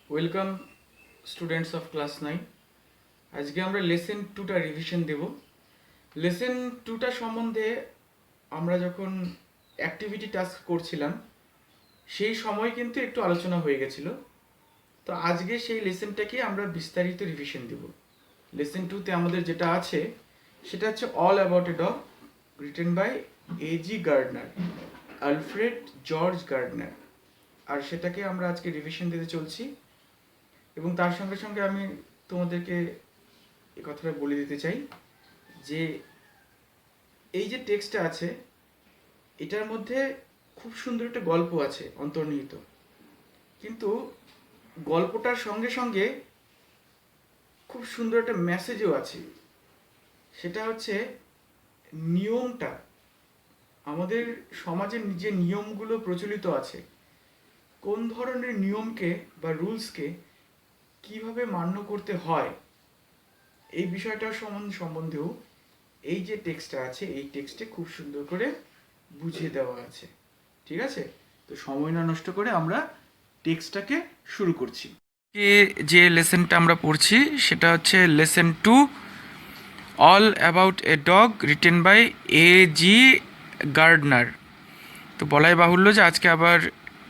Welcome students of class 9। আজকে আমরা lesson 2টা রিভিশন দেব। লেসন 2টা সম্বন্ধে আমরা যখন অ্যাক্টিভিটি টাস্ক করছিলাম সেই সময় কিন্তু একটু আলোচনা হয়ে গেছিল। তো আজকে সেই লেসনটাকে আমরা বিস্তারিত রিভিশন দেব। লেসন 2তে আমাদের যেটা আছে সেটা হচ্ছে all about a dog, written by AG Gardiner, Alfred George Gardiner. আর সেটাকে আমরা আজকে রিভিশন দিতে চলছি। এবং তার সঙ্গে সঙ্গে আমি তোমাদেরকে এই কথাটা বলে দিতে চাই যে এই যে টেক্সটটা আছে এটার মধ্যে খুব সুন্দর একটা গল্প আছে অন্তর্নিহিত, কিন্তু গল্পটার সঙ্গে সঙ্গে খুব সুন্দর একটা মেসেজও আছে। সেটা হচ্ছে নিয়মটা, আমাদের সমাজের যে নিয়মগুলো প্রচলিত আছে, কোন ধরনের নিয়মকে বা রুলসকে কিভাবে মান্য করতে হয়, এই বিষয়টার সম্বন্ধেও এই যে টেক্সটটা আছে এই টেক্সটে খুব সুন্দর করে বুঝিয়ে দেওয়া আছে। ঠিক আছে, তো সময় না নষ্ট করে আমরা টেক্সটটাকে শুরু করছি। যে লেসনটা আমরা পড়ছি সেটা হচ্ছে lesson 2, all about a dog, written by AG Gardner. তো বলাই বাহুল্য যে আজকে আবার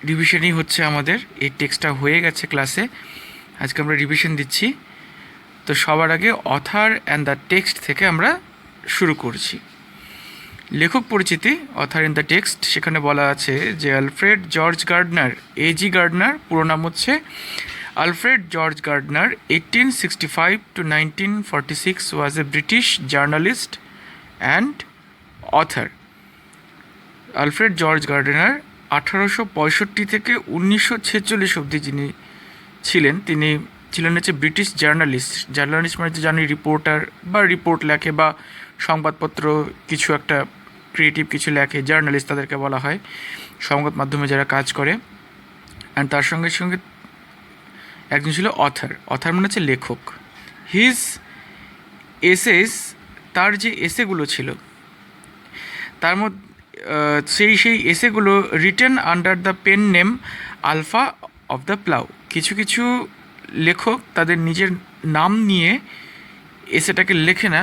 রিভিশনই হচ্ছে আমাদের। এই টেক্সটটা হয়ে গেছে ক্লাসে, আজকে আমরা রিভিশন দিচ্ছি। তো সবার আগে অথার অ্যান্ড দ্য টেক্সট থেকে আমরা শুরু করছি। লেখক পরিচিতি, অথার ইন দ্য টেক্সট, সেখানে বলা আছে যে Alfred George Gairdner, AG Gairdner, পুরো নাম হচ্ছে Alfred George Gairdner, 1865 to 1946 was A British journalist and other. Alfred George Gairdner 1865 থেকে 1946 অবধি যিনি ছিলেন, তিনি ছিলেন হচ্ছে ব্রিটিশ জার্নালিস্ট। জার্নালিস্ট মানে তো জানি রিপোর্টার বা রিপোর্ট লেখে বা সংবাদপত্র কিছু একটা ক্রিয়েটিভ কিছু লেখে, জার্নালিস্ট তাদেরকে বলা হয়, সংবাদ মাধ্যমে যারা কাজ করে। অ্যান্ড তার সঙ্গে সঙ্গে একজন ছিল অথার। অথার মানে হচ্ছে লেখক। হিজ এসেস, তার যে এসেগুলো ছিল তার মধ্যে সেই এসেগুলো written under the pen name Alpha of the Plough. কিছু কিছু লেখক তাদের নিজের নাম নিয়ে এসেটাকে লেখে না,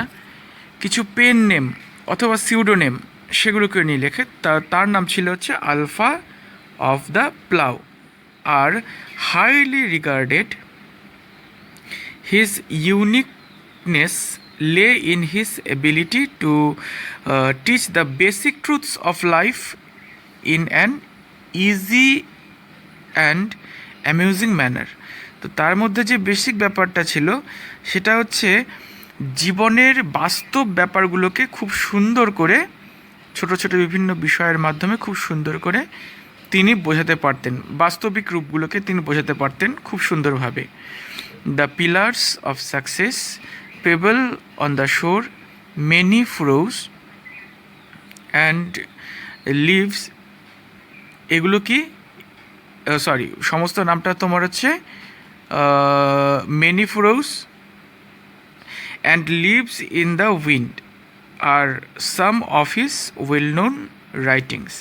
কিছু পেন নেম অথবা সিউডোনেম সেগুলোকে নিয়ে লেখে। তার নাম ছিল হচ্ছে আলফা অফ দ্য প্লাউ। আর highly regarded, his uniqueness lay in his ability to teach the basic truths of life in an easy and amusing manner. তো তার মধ্যে যে বেসিক ব্যাপারটা ছিল সেটা হচ্ছে জীবনের বাস্তব ব্যাপারগুলোকে খুব সুন্দর করে, ছোট ছোট বিভিন্ন বিষয়ের মাধ্যমে খুব সুন্দর করে তিনি বোঝাতে পারতেন, বাস্তবিক রূপগুলোকে তিনি বোঝাতে পারতেন খুব সুন্দরভাবে। The pillars of success, pebble on the shore, many furrows and leaves, এগুলো কি সমস্ত নামটা তোমার হচ্ছে many furrows and leaves in the wind আর some of his well known writings.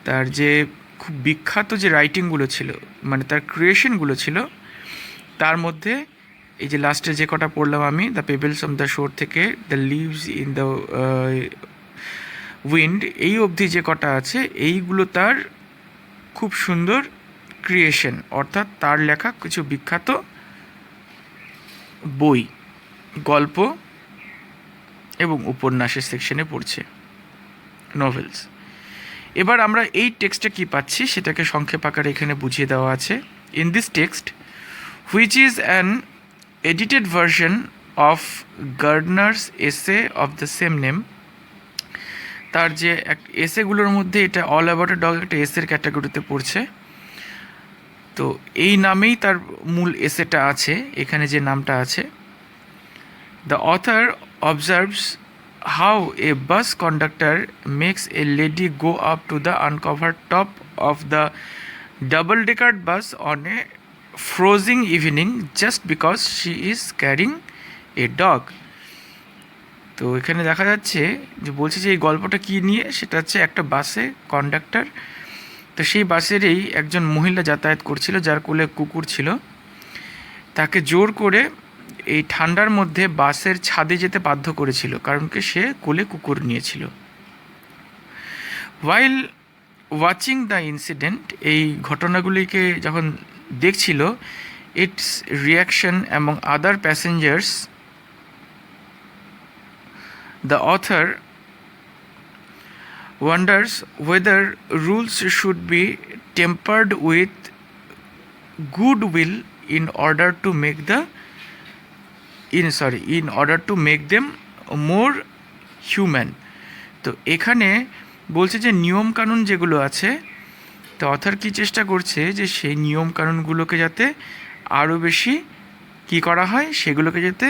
তার যে খুব বিখ্যাত যে রাইটিংগুলো ছিল, মানে তার ক্রিয়েশনগুলো ছিল, তার মধ্যে এই যে লাস্টে যে কটা পড়লাম আমি, দ্য পেবেলস অফ দ্য শোর থেকে the leaves in the wind, এই অবধি যে কটা আছে এইগুলো তার খুব সুন্দর ক্রিয়েশন, অর্থাৎ তার লেখা কিছু বিখ্যাত বই, গল্প এবং উপন্যাসের সেকশনে পড়ছে, নোভেলস। এবার আমরা এই টেক্সটে কী পাচ্ছি সেটাকে সংক্ষেপ আকারে এখানে বুঝিয়ে দেওয়া আছে। In this text, which is an edited version of Gardiner's essay of the same name, তার যে এসেগুলোর মধ্যে এটা অল অ্যাবাউট এ ডগ একটা এসের ক্যাটাগরিতে পড়ছে। তো এই নামেই তার মূল এসেটা আছে, এখানে যে নামটা আছে। The author observes how a bus conductor makes a lady go up to the uncovered top of the double decked bus on a freezing evening just because she is carrying a dog. তো এখানে দেখা যাচ্ছে যে বলছে যে এই গল্পটা কী নিয়ে, সেটা হচ্ছে একটা বাসে কন্ডাক্টর, তো সেই বাসেরই একজন মহিলা যাতায়াত করছিল যার কোলে কুকুর ছিল। তাকে জোর করে এই ঠান্ডার মধ্যে বাসের ছাদে যেতে বাধ্য করেছিল, কারণ কি সে কোলে কুকুর নিয়েছিল। ওয়াইল ওয়াচিং দ্য ইনসিডেন্ট, এই ঘটনাগুলিকে যখন দেখছিল, it's reaction among other passengers, the author wonders whether rules should be tempered with goodwill in order to make them more human. তো এখানে বলছে যে নিয়ম কানুন যেগুলো আছে, তো অথর কি চেষ্টা করছে যে সেই নিয়ম কানুনগুলোকে যাতে আরও বেশি কি করা হয়, সেগুলোকে যাতে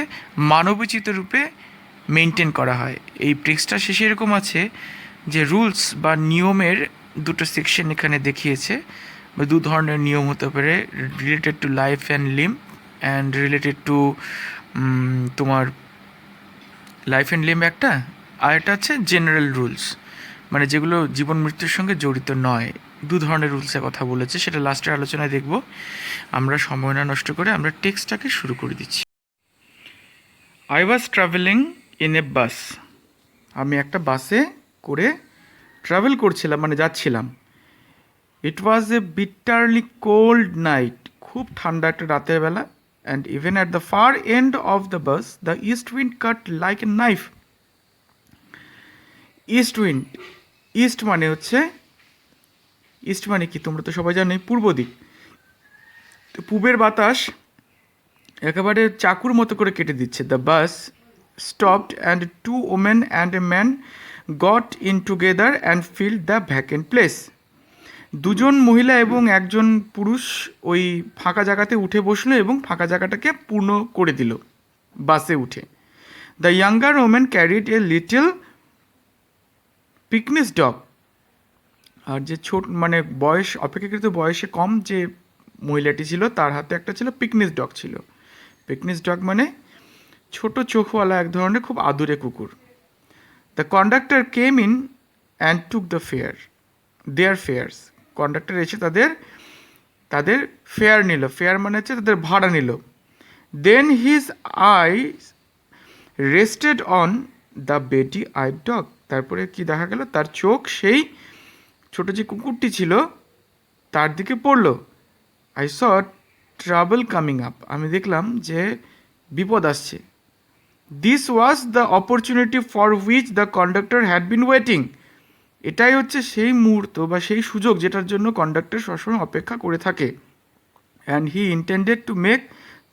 মানবোচিত রূপে মেনটেন করা হয়। এই টেক্সটটা শেষে এরকম আছে যে রুলস বা নিয়মের দুটো সেকশন এখানে দেখিয়েছে, বা দু ধরনের নিয়ম হতে পারে, related to life and limb and related to তোমার লাইফ অ্যান্ড লিম্ব একটা, আর একটা আছে জেনারেল রুলস, মানে যেগুলো জীবন মৃত্যুর সঙ্গে জড়িত নয়। দু ধরনের রুলসের কথা বলেছে, সেটা লাস্টের আলোচনায় দেখব। আমরা সময় না নষ্ট করে আমরা টেক্সটটাকে শুরু করে দিচ্ছি। I was travelling in a bus, আমি একটা বাসে করে ট্রাভেল করছিলাম, মানে যাচ্ছিলাম। It was a bitterly cold night, খুব ঠান্ডা একটা রাতের বেলা। And even at the far end of the bus the east wind cut like a knife. East wind, east মানে হচ্ছে, ইস্ট মানে কি তোমরা তো সবাই জানো, পূর্ব দিক। তো পূবের বাতাস একেবারে চাকুর মতো করে কেটে দিচ্ছে। The bus stopped and two women and a man got in together and filled the vacant place. দুজন মহিলা এবং একজন পুরুষ ওই ফাঁকা জায়গাতে উঠে বসলো এবং ফাঁকা জায়গাটাকে পূর্ণ করে দিল বাসে উঠে। The younger women carried a little Pekinese dog, আর যে ছোট মানে বয়স অপেক্ষাকৃত বয়সে কম যে মহিলাটি ছিল তার হাতে একটা ছিল পিকনিক ডগ ছিল। পিকনিক ডগ মানে ছোট চোখওয়ালা এক ধরনের খুব আদুরে কুকুর। The conductor came in and took the their fares, conductor এসে তাদের ফেয়ার নিল। ফেয়ার মানে হচ্ছে তাদের ভাড়া নিল। Then his eyes rested on the beady eyed dog, তারপরে কি দেখা গেল, তার চোখ সেই ছোট যে কুকুরটি ছিল তার দিকে পড়ল। I saw trouble coming up, আমি দেখলাম যে বিপদ আসছে। This was the opportunity for which the conductor had been waiting, এটাই হচ্ছে সেই মুহূর্ত বা সেই সুযোগ যেটার জন্য কন্ডাক্টর সবসময় অপেক্ষা করে থাকে। And he intended to make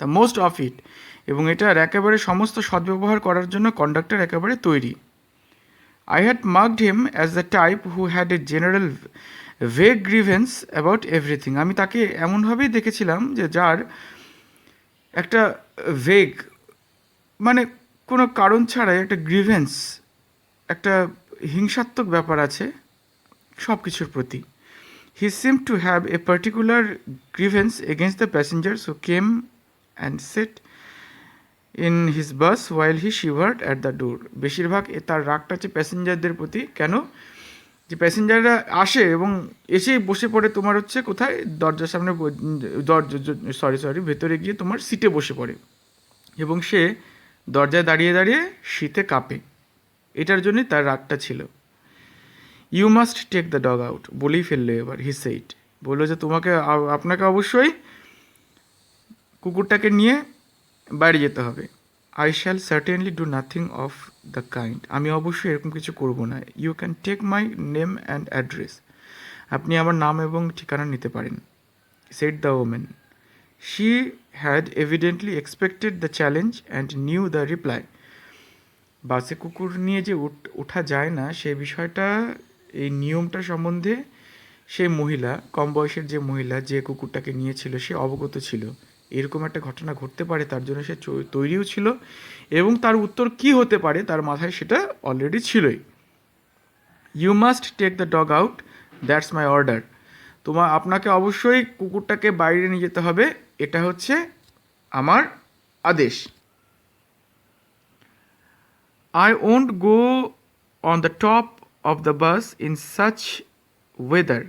the most of it, এবং এটার একেবারে সমস্ত সদ্ব্যবহার করার জন্য কন্ডাক্টর একেবারে তৈরি। I had marked him as the type who had a general vague grievance about everything. আমি তাকে এমনভাবেই দেখেছিলাম যে যার একটা ভেগ মানে কোনো কারণ ছাড়াই একটা গ্রিভেন্স, একটা হিংসাত্মক ব্যাপার আছে সব কিছুর প্রতি। He seemed to have a particular grievance against the passengers who came and sat in his bus while he shivered at the door. বেশিরভাগ তার রাগটা হচ্ছে প্যাসেঞ্জারদের প্রতি। কেন? যে প্যাসেঞ্জাররা আসে এবং এসেই বসে পড়ে তোমার হচ্ছে কোথায়, দরজার সামনে, ভেতরে গিয়ে তোমার সিটে বসে পড়ে এবং সে দরজায় দাঁড়িয়ে দাঁড়িয়ে শীতে কাঁপে। এটার জন্যই তার রাগটা ছিল। You must take the dog out, বলেই ফেললো এবার। হি সেইড, বললো যে আপনাকে অবশ্যই কুকুরটাকে নিয়ে বাইরে যেতে হবে। I shall certainly do nothing of the kind, আমি অবশ্যই এরকম কিছু করবো না। You can take my name and address, আপনি আমার নাম এবং ঠিকানা নিতে পারেন। Said the woman. She had evidently expected the challenge and knew the reply. বাসে কুকুর নিয়ে যে ওঠা যায় না সে বিষয়টা, এই নিয়মটা সম্বন্ধে সেই মহিলা, কম বয়সের যে মহিলা যে কুকুরটাকে নিয়েছিল সে অবগত ছিল। এরকম একটা ঘটনা ঘটতে পারে তার জন্য সে তৈরিও ছিল, এবং তার উত্তর কি হতে পারে তার মাথায় সেটা অলরেডি ছিলই। You must take the dog out, that's my order, আপনাকে অবশ্যই কুকুরটাকে বাইরে নিয়ে যেতে হবে, এটা হচ্ছে আমার আদেশ। I won't go on the top of the bus in such weather,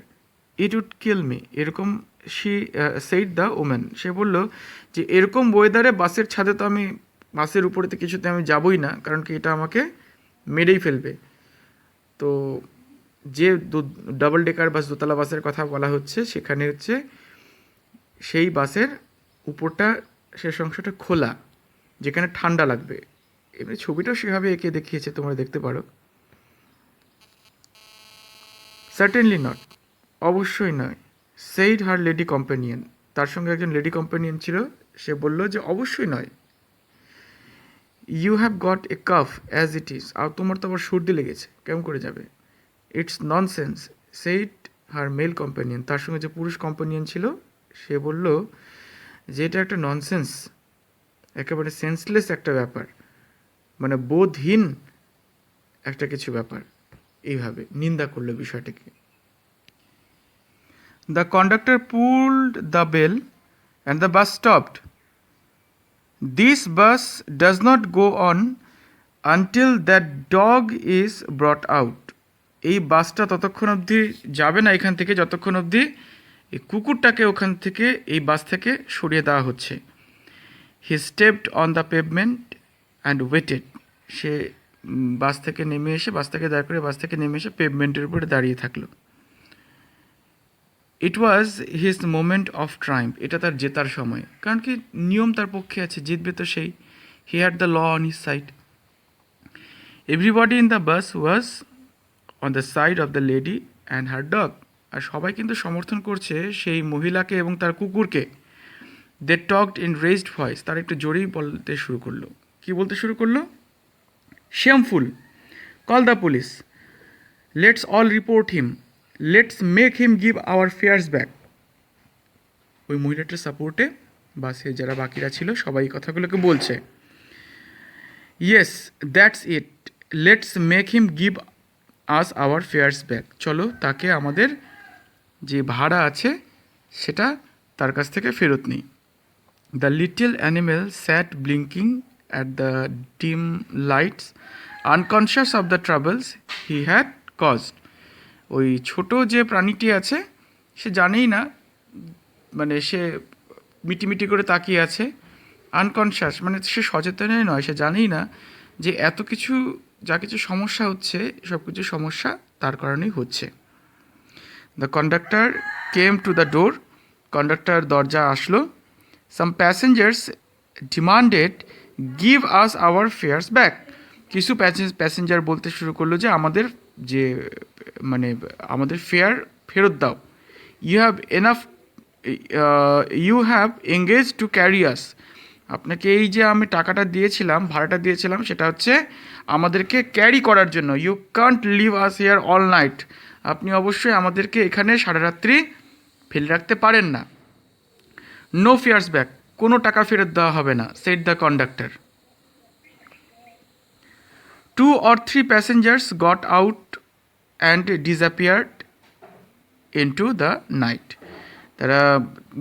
it would kill me. এরকম শি সেইড দ্য ওম্যান, সে বলল যে এরকম ওয়েদারে বাসের ছাদে তো আমি, বাসের উপরেতে কিছুতে আমি যাবই না, কারণ কি এটা আমাকে মেরেই ফেলবে। তো যে ডাবল ডেকার বাস, দোতলা বাসের কথা বলা হচ্ছে, সেখানে হচ্ছে সেই বাসের উপরটা, শেষ অংশটা খোলা, যেখানে ঠান্ডা লাগবে। এমনি ছবিটাও সেভাবে এঁকে দেখিয়েছে, তোমরা দেখতে পারো। সার্টেনলি নট, অবশ্যই নয়। সেইড হার লেডি কম্প্যানিয়ন, তার সঙ্গে একজন লেডি কম্প্যানিয়ন ছিল, সে বলল যে অবশ্যই নয়। You have got a cough as it is, আর তোমার তো আবার সর্দি লেগেছে, কেমন করে যাবে। It's nonsense said her male companion, তার সঙ্গে যে পুরুষ কম্প্যানিয়ন ছিল সে বলল যে এটা একটা ননসেন্স, একেবারে সেন্সলেস একটা ব্যাপার, মানে বোধহীন একটা কিছু ব্যাপার, এইভাবে নিন্দা করলো বিষয়টাকে। The conductor pulled the bell and the bus stopped. This bus does not go on until that dog is brought out, এই বাসটা ততক্ষণ অবধি যাবে না এখান থেকে যতক্ষণ অবধি এই কুকুরটাকে ওখান থেকে, এই বাস থেকে সরিয়ে দেওয়া হচ্ছে। He stepped on the pavement and waited, সে বাস থেকে নেমে এসে, বাস থেকে দাঁড় করে বাস থেকে নেমে এসে পেভমেন্টের উপরে দাঁড়িয়ে থাকলো। ইট ওয়াজ হিজ মোমেন্ট অফ ট্রাইম্প, এটা তার জেতার সময়, কারণ কি নিয়ম তার পক্ষে আছে, জিতবে তো সেই। He had the law on his side. Everybody in the bus was on the side of the lady and her dog, আর সবাই কিন্তু সমর্থন করছে সেই মহিলাকে এবং তার কুকুরকে। They talked in raised voices, তারা একটু জোরেই বলতে শুরু করলো। কি বলতে শুরু করলো? Shameful, call the police, let's all report him, let's make him give hour fares back. ওই মহিলাটার সাপোর্টে বাসে যারা বাকিরা ছিল সবাই এই কথাগুলোকে বলছে। Yes that's it, let's make him give us our fares back, চলো তাকে আমাদের যে ভাড়া আছে সেটা তার কাছ থেকে ফেরত নিই। The little animal sat blinking at the dim lights, unconscious of the troubles he had caused, ওই ছোট যে প্রাণীটি আছে সে জানেই না, মানে সে মিটিমিটি করে তাকিয়ে আছে, আনকনশিয়াস মানে সে সচেতনই নয়, সে জানেই না যে এত কিছু, যা কিছু সমস্যা হচ্ছে সব কিছু সমস্যা তার কারণেই হচ্ছে। The conductor came to the door, conductor দরজা আসলো। Some passengers demanded give us our fares back, কিছু প্যাসেঞ্জার বলতে শুরু করলো যে আমাদের যে মানে আমাদের ফেয়ার ফেরত দাও। You have enough, you have engaged to carry us, আপনাকে এই যে আমি টাকাটা দিয়েছিলাম, ভাড়াটা দিয়েছিলাম, সেটা হচ্ছে আমাদেরকে ক্যারি করার জন্য। You can't leave us here all night, আপনি অবশ্যই আমাদেরকে এখানে সারা রাত্রি ফেলে রাখতে পারেন না। নো ফেয়ার্স ব্যাক, কোনো টাকা ফেরত দেওয়া হবে না, said the conductor. 2 or 3 passengers got out and disappeared into the night, তারা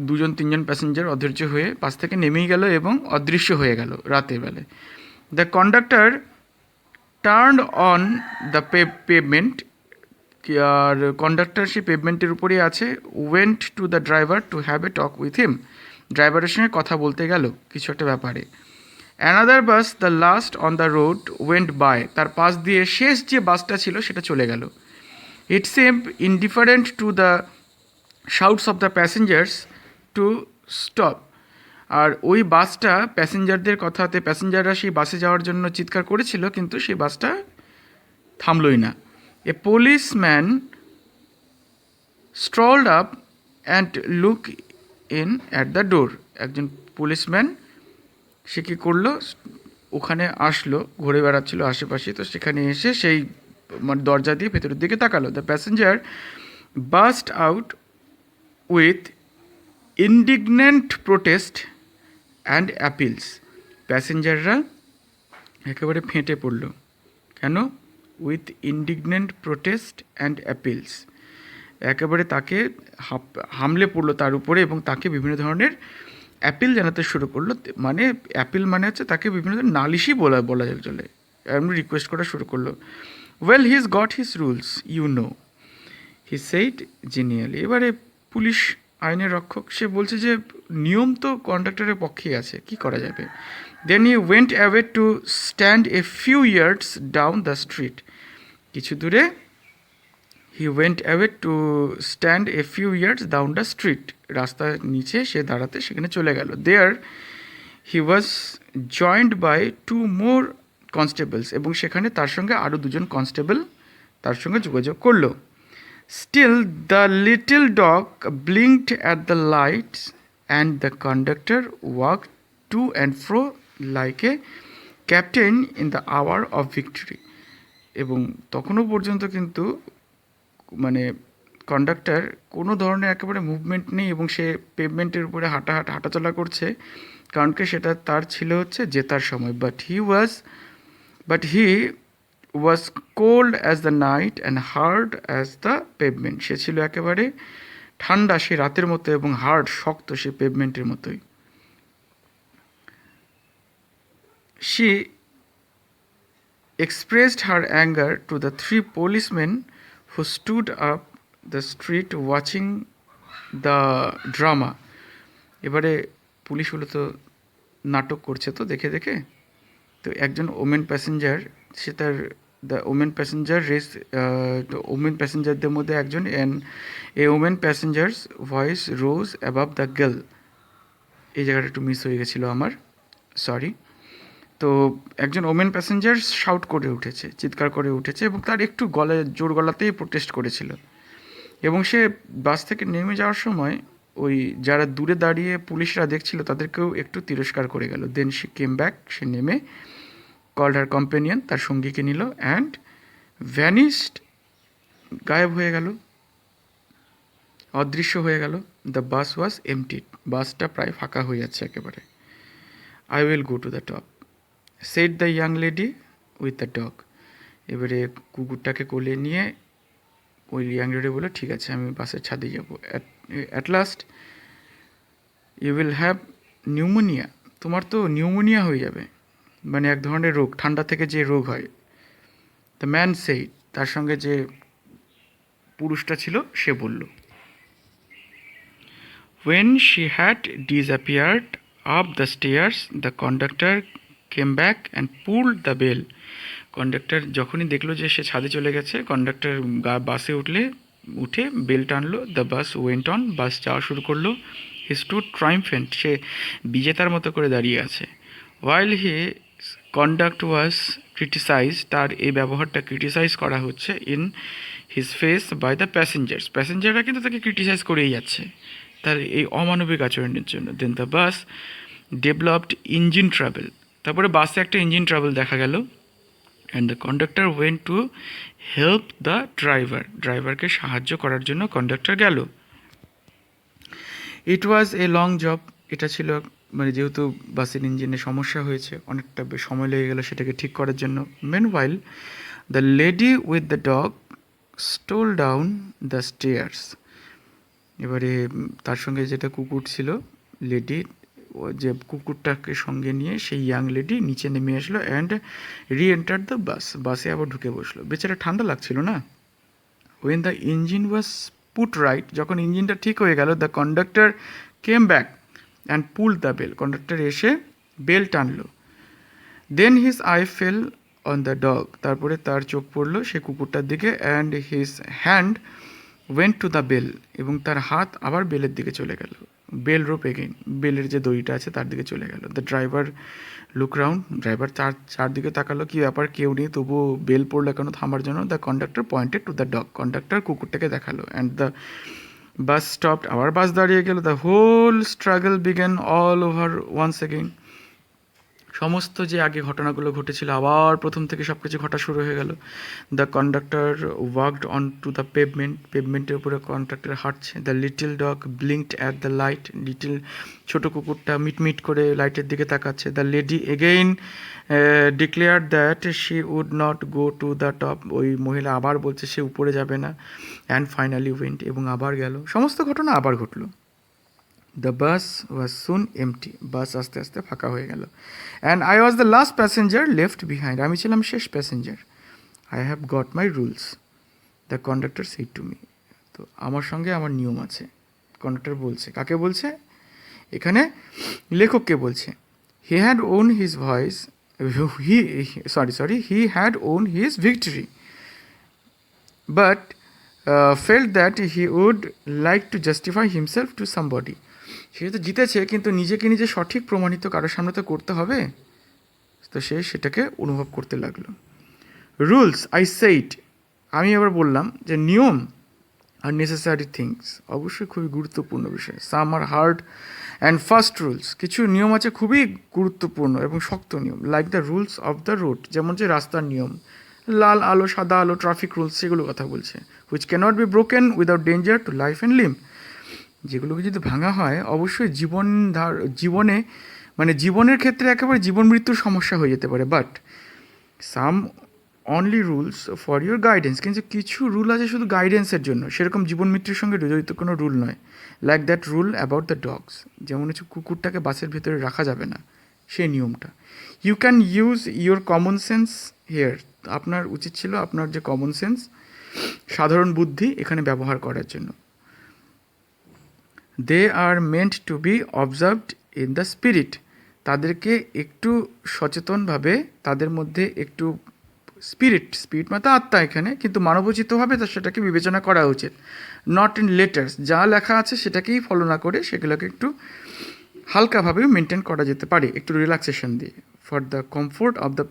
2-3জন প্যাসেঞ্জার অধৈর্য হয়ে বাস থেকে নেমেই গেল এবং অদৃশ্য হয়ে গেল রাতের বেলায়। The conductor turned on the pavement, আর কন্ডাক্টর সেই পেভমেন্টের উপরেই আছে। Went to the driver to have a talk with him, ড্রাইভারের সঙ্গে কথা বলতে গেল কিছু একটা ব্যাপারে। Another bus the last on the road went by, তার পাশ দিয়ে শেষ যে বাসটা ছিল সেটা চলে গেল। It seemed indifferent to the shouts of the passengers to stop, আর ওই বাসটা প্যাসেঞ্জারদের কথাতে, প্যাসেঞ্জাররা সেই বাসে যাওয়ার জন্য চিৎকার করেছিল, কিন্তু সেই বাসটা থামলই না। A policeman strolled up and look in at the door, একজন পুলিশম্যান সে কী করলো, ওখানে আসলো, ঘুরে বেড়াচ্ছিল আশেপাশে, তো সেখানে এসে সেই মানে দরজা দিয়ে ভেতরের দিকে তাকালো। The passenger burst out with indignant protest and appeals, প্যাসেঞ্জাররা একেবারে ফেটে পড়ল। কেন? With indignant protest and appeals, একেবারে তাকে হামলে পড়লো তার উপরে এবং তাকে বিভিন্ন ধরনের অ্যাপিল জানাতে শুরু করলো। মানে অ্যাপিল মানে হচ্ছে তাকে বিভিন্ন ধরনের নালিশই বলা চলে, এমনি রিকোয়েস্ট করা শুরু করলো। Well his got his rules you know, he said genially, এবারে পুলিশ আইনের রক্ষক, সে বলছে যে নিয়ম তো কন্ডাক্টরের পক্ষেই আছে, কি করা যাবে। Then he went away to stand a few yards down the street, কিছু দূরে he went away to stand a few yards down the street, রাস্তার নিচে সে দাঁড়াতে সেখানে চলে গেল। There he was joined by two more constables, এবং সেখানে তার সঙ্গে আরও দুজন কনস্টেবল তার সঙ্গে যোগাযোগ করলো। Still, the little dog blinked at the lights, and the conductor walked to and fro like a captain in the hour of victory. এবং তখনও পর্যন্ত কিন্তু মানে কন্ডাক্টর কোনো ধরনের একেবারে মুভমেন্ট নেই, এবং সে পেভমেন্টের উপরে হাঁটাচলা করছে, কারণ কি সেটা তার ছিল হচ্ছে জেতার সময়। But he was cold as the night and hard as the pavement, সে ছিল একেবারে ঠান্ডা সে রাতের মতো এবং হার্ড শক্ত সে পেভমেন্টের মতোই। She expressed her anger to the three policemen who stood up the street watching the drama. এবারে পুলিশগুলো তো নাটক করছে তো দেখে দেখে, তো একজন ওমেন প্যাসেঞ্জার, সে তার দ্য ওমেন প্যাসেঞ্জার ওমেন প্যাসেঞ্জারদের মধ্যে একজন, and a women passengers voice rose above the girl, এই জায়গাটা একটু মিস হয়ে গেছিলো আমার, সরি। তো একজন ওমেন প্যাসেঞ্জার শাউট করে উঠেছে, চিৎকার করে উঠেছে, এবং তার একটু জোর গলাতেই প্রোটেস্ট করেছিল, এবং সে বাস থেকে নেমে যাওয়ার সময় ওই যারা দূরে দাঁড়িয়ে পুলিশরা দেখছিল তাদেরকেও একটু তিরস্কার করে গেল। দেন শি কেম ব্যাক, সে নেমে কল্ড হার কম্পেনিয়ন, তার সঙ্গীকে নিল, অ্যান্ড ভ্যানিশড, গায়েব হয়ে গেল, অদৃশ্য হয়ে গেল। দ্য বাস ওয়াজ এমটিড, বাসটা প্রায় ফাঁকা হয়ে যাচ্ছে একেবারে। I will go to the top, said the young lady with the dog. এবারে কুকুরটাকে কোলে নিয়ে ওই ইয়াং লেডি বলে, ঠিক আছে আমি বাসের ছাদে যাবো। At last you will have pneumonia, তোমার তো নিউমোনিয়া হয়ে যাবে, মানে এক ধরনের রোগ, ঠান্ডা থেকে যে রোগ হয়। দ্য ম্যান সেইড, তার সঙ্গে যে পুরুষটা ছিল সে বলল। When she had disappeared up the stairs, the conductor came back and pulled the bell. Conductor যখনই দেখলো যে সে ছাদে চলে গেছে, কন্ডাক্টর বাসে উঠে বেল টানলো। The bus went on, bus যাওয়া শুরু করলো। হি স্টুড ট্রাইমফেন্ট, সে বিজেতার মতো করে দাঁড়িয়ে আছে। ওয়াইল হি কন্ডাক্ট ওয়াজ ক্রিটিসাইজ, তার এই ব্যবহারটা ক্রিটিসাইজ করা হচ্ছে in his face by the প্যাসেঞ্জাররা কিন্তু তাকে ক্রিটিসাইজ করেই যাচ্ছে তার এই অমানবিক আচরণের জন্য। Then the bus developed engine trouble, তারপরে বাসে একটা ইঞ্জিন ট্রাভেল দেখা গেল। And the conductor went to help the ড্রাইভারকে সাহায্য করার জন্য কন্ডাক্টর গেল। ইট ওয়াজ এ লং জব, এটা ছিল মানে যেহেতু বাসের ইঞ্জিনে সমস্যা হয়েছে, অনেকটা সময় লেগে গেল সেটাকে ঠিক করার জন্য। Meanwhile the lady with the dog stole down the stairs, এবারে তার সঙ্গে যেটা কুকুর ছিল, লেডি যে কুকুরটাকে সঙ্গে নিয়ে সেই ইয়াং লেডি নিচে নেমে আসলো, অ্যান্ড রি এন্টার দ্য বাস, বাসে আবার ঢুকে বসলো। বেচারা ঠান্ডা লাগছিল না। When the engine was put right, যখন ইঞ্জিনটা ঠিক হয়ে গেল, the conductor came back and pull the bell, conductor এসে বেল টানলো। Then his eye fell on the dog, তারপরে তার চোখ পড়লো সে কুকুরটার দিকে, and his hand went to the bell, এবং তার হাত আবার বেলের দিকে চলে গেল। বেল রোপ এগেইন, বেলের যে দড়িটা আছে তার দিকে চলে গেল। The driver look round, driver চারদিকে তাকালো, কি ব্যাপার, কেউ নেই, তবুও বেল পড়লো কেন থামার জন্য। The conductor pointed to the dog, conductor কুকুরটাকে দেখালো। অ্যান্ড দ্য বাস স্টপড, আবার বাস দাঁড়িয়ে গেল। The whole struggle began all over once again, সমস্ত যে আগে ঘটনাগুলো ঘটেছিল আবার প্রথম থেকে সব কিছু ঘটা শুরু হয়ে গেল। The conductor walked on to the পেভমেন্টের উপরে কন্ডাক্টর হাঁটছে। The little dog blinked at the light, little ছোট কুকুরটা মিটমিট করে লাইটের দিকে তাকাচ্ছে। The lady again declare that she would not go to the top, ওই মহিলা আবার বলছে সে উপরে যাবে না। অ্যান্ড ফাইনালি ওয়েন্ট, এবং আবার গেল, সমস্ত ঘটনা আবার ঘটলো। The bus was soon MT, বাস আস্তে আস্তে ফাঁকা হয়ে গেল। And I was the last passenger left behind, আমি ছিলাম শেষ passenger. I have got my rules, the conductor said to me, তো আমার সঙ্গে আমার নিয়ম আছে, কন্ডাক্টর বলছে, কাকে বলছে? এখানে লেখককে বলছে। He had won his voice, he had won his victory but felt that he would like to justify himself to somebody. সে তো জিতেছে, কিন্তু নিজেকে নিজে সঠিক প্রমাণিত কারোর সামনে তো করতে হবে, তো সে সেটাকে অনুভব করতে লাগলো। রুলস, আই সেইড, আমি এবার বললাম যে নিয়ম আর নেসেসারি থিংস, অবশ্যই খুবই গুরুত্বপূর্ণ বিষয়। সাম আর হার্ড অ্যান্ড ফাস্ট রুলস, কিছু নিয়ম আছে খুবই গুরুত্বপূর্ণ এবং শক্ত নিয়ম, like the rules of the road, যেমন যে রাস্তার নিয়ম, লাল আলো সাদা আলো ট্রাফিক রুলস, সেগুলো কথা বলছে। Which cannot be broken without danger to life and limb, যেগুলোকে যদি ভাঙা হয় অবশ্যই জীবনে মানে জীবনের ক্ষেত্রে একেবারে জীবন মৃত্যুর সমস্যা হয়ে যেতে পারে। But some only rules for your guidance, কিন্তু কিছু রুল আছে শুধু গাইডেন্সের জন্য, সেরকম জীবন মৃত্যুর সঙ্গে জড়িত কোনো রুল নয়। Like that rule about the dogs, যেমন হচ্ছে কুকুরটাকে বাসের ভেতরে রাখা যাবে না, সেই নিয়মটা। You can use your common sense here, আপনার উচিত ছিল আপনার যে কমন সেন্স, সাধারণ বুদ্ধি এখানে ব্যবহার করার জন্য। They are meant to be observed in the spirit, তাদেরকে একটু সচেতনভাবে, তাদের মধ্যে একটু স্পিরিট মানে আত্মা এখানে, কিন্তু মানবোচিতভাবে তা সেটাকে বিবেচনা করা উচিত। নট ইন লেটার্স, যা লেখা আছে সেটাকেই ফলো না করে সেগুলোকে একটু হালকাভাবে মেনটেন করা যেতে পারে, একটু রিল্যাক্সেশন দিয়ে। For the comfort of the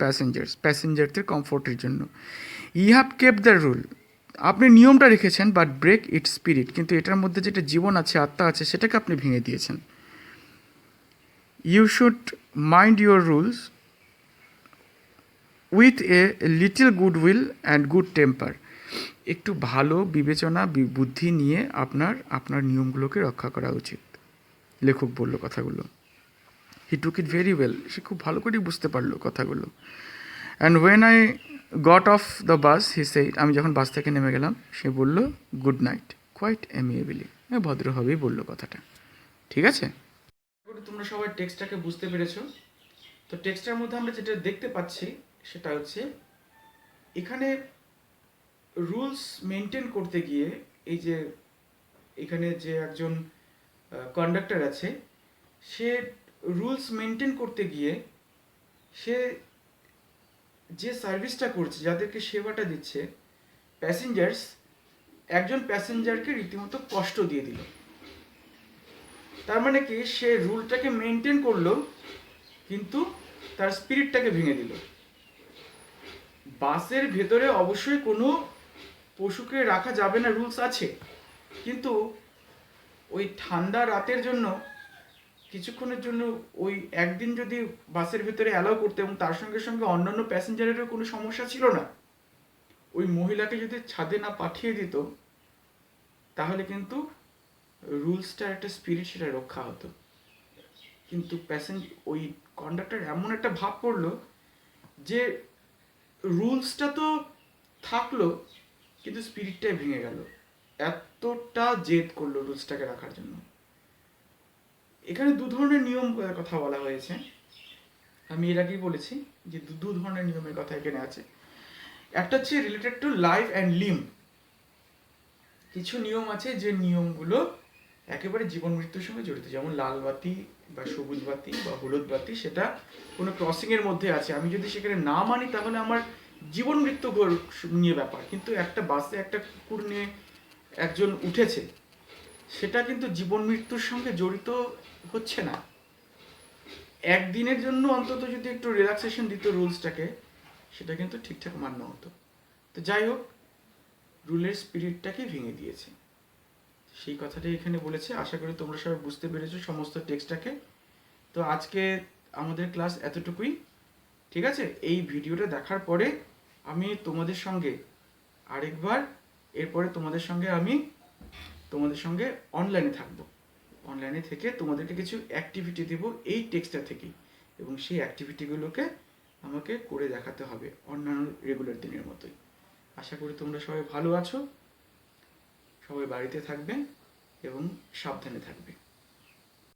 প্যাসেঞ্জারদের কমফোর্টের জন্য। You have kept the rule, আপনি নিয়মটা রেখেছেন, বাট ব্রেক ইট স্পিরিট, কিন্তু এটার মধ্যে যেটা জীবন আছে, আত্মা আছে, সেটাকে আপনি ভেঙে দিয়েছেন। You should mind your rules with a little good will and good temper, একটু ভালো বিবেচনা বুদ্ধি নিয়ে আপনার নিয়মগুলোকে রক্ষা করা উচিত। লেখক বলল কথাগুলো। হি টুক ইট ভেরি ওয়েল, সে খুব ভালো করেই বুঝতে পারলো কথাগুলো। And when I got off the bus he said, আমি যখন বাস থেকে নেমে গেলাম, সে বলল গুড নাইট কোয়াইট অ্যামিয়েবলি, ভদ্রভাবেই বললো কথাটা। ঠিক আছে, তোমরা সবাই টেক্সটটাকে বুঝতে পেরেছো? তো টেক্সটের মধ্যে আমরা যেটা দেখতে পাচ্ছি সেটা হচ্ছে, এখানে রুলস মেনটেন করতে গিয়ে এই যে এখানে যে একজন কন্ডাক্টর আছে, সে রুলস মেনটেন করতে গিয়ে সে যে সার্ভিসটা করছে, যাদেরকে সেবাটা দিচ্ছে প্যাসেঞ্জার্স, একজন প্যাসেঞ্জারকে রীতিমতো কষ্ট দিয়ে দিল। তার মানে কি, সে রুলটাকে মেনটেন করলো কিন্তু তার স্পিরিটটাকে ভেঙে দিল। বাসের ভেতরে অবশ্যই কোনো পশুকে রাখা যাবে না, রুলস আছে, কিন্তু ওই ঠান্ডা রাতের জন্য কিছুক্ষণের জন্য ওই একদিন যদি বাসের ভেতরে অ্যালাউ করতে, এবং তার সঙ্গে সঙ্গে অন্যান্য প্যাসেঞ্জারেরও কোনো সমস্যা ছিল না, ওই মহিলাকে যদি ছাদে না পাঠিয়ে দিত, তাহলে কিন্তু রুলসটার একটা স্পিরিট সেটা রক্ষা হতো। কিন্তু ওই কন্ডাক্টর এমন একটা ভাব করলো যে রুলসটা তো থাকলো কিন্তু স্পিরিটটাই ভেঙে গেল, এতটা জেদ করলো রুলসটাকে রাখার জন্য। এখানে দু ধরনের নিয়ম কথা বলা হয়েছে, আমি এর আগেই বলেছি যে দু ধরনের নিয়মের কথা এখানে আছে। একটা হচ্ছে related to life and limb, কিছু নিয়ম আছে যে নিয়মগুলো একেবারে জীবন মৃত্যুর সঙ্গে জড়িত, যেমন লাল বাতি বা সবুজ বাতি বা হলুদ বাতি, সেটা কোনো ক্রসিং এর মধ্যে আছে, আমি যদি সেখানে না মানি তাহলে আমার জীবন মৃত্যু নিয়ে ব্যাপার। কিন্তু একটা বাসে একটা কুকুর নিয়ে একজন উঠেছে, সেটা কিন্তু জীবন মৃত্যুর সঙ্গে জড়িত হচ্ছে না। একদিনের জন্য অন্তত যদি একটু রিল্যাক্সেশন দিত রুলসটাকে, সেটা কিন্তু ঠিকঠাক মান্য হতো। তো যাই হোক, রুলের স্পিরিটটাকে ভেঙে দিয়েছে, সেই কথাটাই এখানে বলেছে। আশা করি তোমরা সবাই বুঝতে পেরেছো সমস্ত টেক্সটটাকে। তো আজকে আমাদের ক্লাস এতটুকুই, ঠিক আছে? এই ভিডিওটা দেখার পরে আমি তোমাদের সঙ্গে আরেকবার, এরপরে তোমাদের সঙ্গে অনলাইনে থাকবো। অনলাইনে থেকে তোমাদেরকে কিছু অ্যাক্টিভিটি দেব এই টেক্সটটা থেকেই, এবং সেই অ্যাক্টিভিটিগুলোকে আমাকে করে দেখাতে হবে অন্যান্য রেগুলার দিনের মতোই। আশা করি তোমরা সবাই ভালো আছো, সবাই বাড়িতে থাকবে এবং সাবধানে থাকবে।